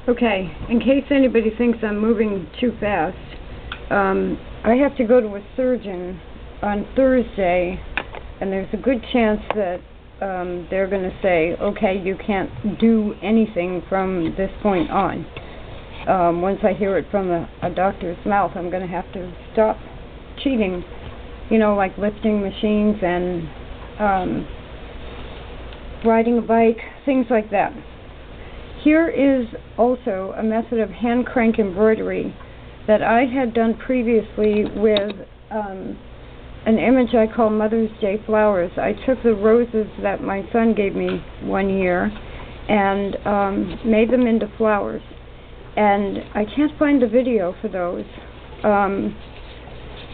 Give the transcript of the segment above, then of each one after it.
Okay, in case anybody thinks I'm moving too fast, I have to go to a surgeon on Thursday, and there's a good chance that they're going to say, okay, you can't do anything from this point on. Once I hear it from a doctor's mouth, I'm going to have to stop cheating, like lifting machines and riding a bike, things like that. Here is also a method of hand crank embroidery that I had done previously with an image I call Mother's Day flowers. I took the roses that my son gave me one year and made them into flowers. And I can't find the video for those.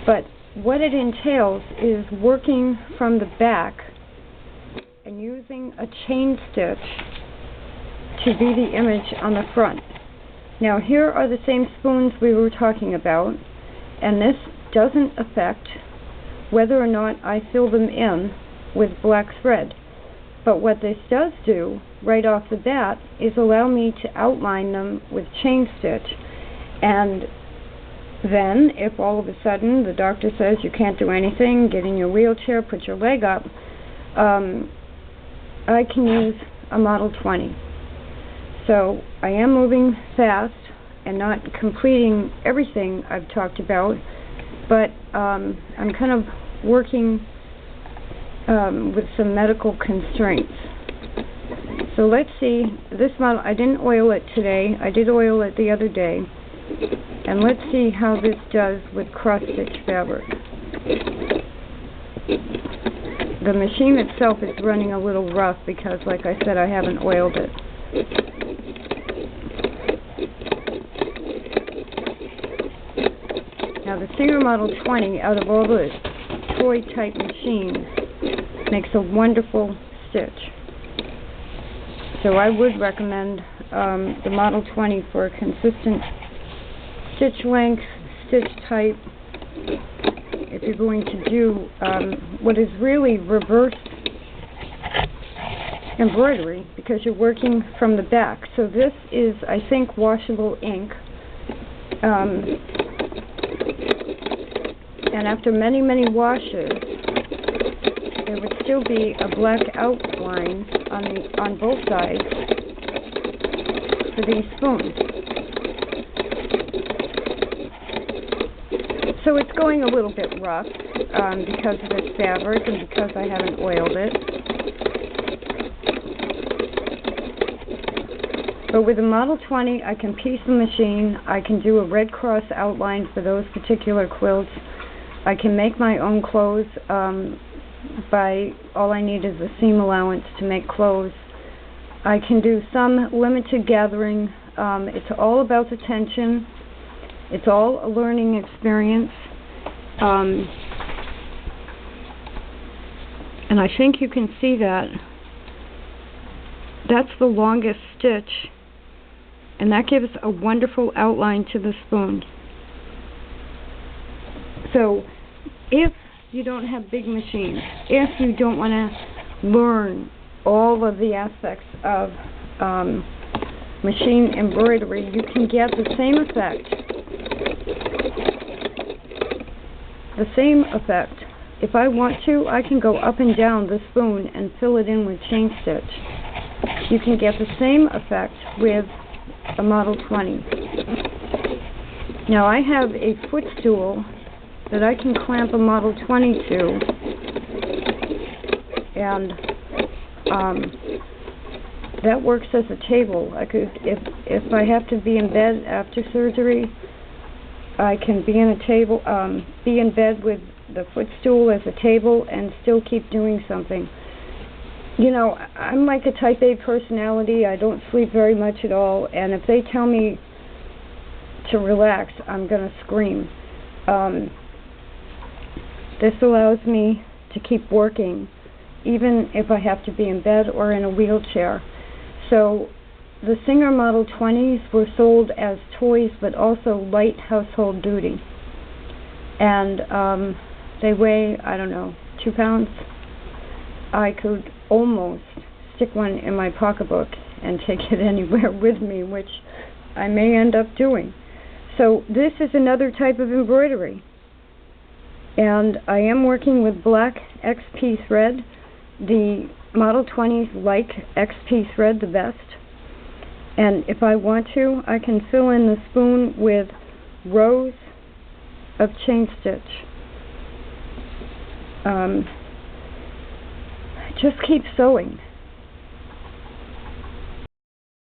But what it entails is working from the back and using a chain stitch to be the image on the front. Now here are the same spoons we were talking about, and this doesn't affect whether or not I fill them in with black thread. But what this does do, right off the bat, is allow me to outline them with chain stitch. And then, if all of a sudden the doctor says you can't do anything, get in your wheelchair, put your leg up, I can use a Model 20. So I am moving fast and not completing everything I've talked about, but I'm kind of working with some medical constraints. So let's see, this model, I didn't oil it today, I did oil it the other day, and let's see how this does with cross-stitch fabric. The machine itself is running a little rough because, like I said, I haven't oiled it. Now the Singer Model 20, out of all the toy-type machines, makes a wonderful stitch. So I would recommend the Model 20 for a consistent stitch length, stitch type, if you're going to do what is really reverse embroidery, because you're working from the back. So this is, I think, washable ink. And after many, many washes, there would still be a black outline on both sides for these spoons. So it's going a little bit rough because of this fabric and because I haven't oiled it. But with the Model 20, I can piece the machine. I can do a Red Cross outline for those particular quilts. I can make my own clothes by all I need is a seam allowance to make clothes. I can do some limited gathering. It's all about the tension. It's all a learning experience. And I think you can see that. That's the longest stitch. And that gives a wonderful outline to the spoon. So, if you don't have big machines, if you don't want to learn all of the aspects of machine embroidery, you can get the same effect. The same effect. If I want to, I can go up and down the spoon and fill it in with chain stitch. You can get the same effect with a Model 20. Now I have a footstool that I can clamp a Model 20 to, and that works as a table. I could, if I have to be in bed after surgery, I can be in bed with the footstool as a table and still keep doing something. You know, I'm like a type A personality. I don't sleep very much at all, and if they tell me to relax, I'm going to scream. This allows me to keep working, even if I have to be in bed or in a wheelchair. So the Singer Model 20s were sold as toys, but also light household duty. And they weigh, I don't know, 2 pounds. I could almost stick one in my pocketbook and take it anywhere with me, which I may end up doing. So this is another type of embroidery. And I am working with black XP thread. The Model 20s like XP thread the best. And if I want to, I can fill in the spoon with rows of chain stitch. Just keep sewing.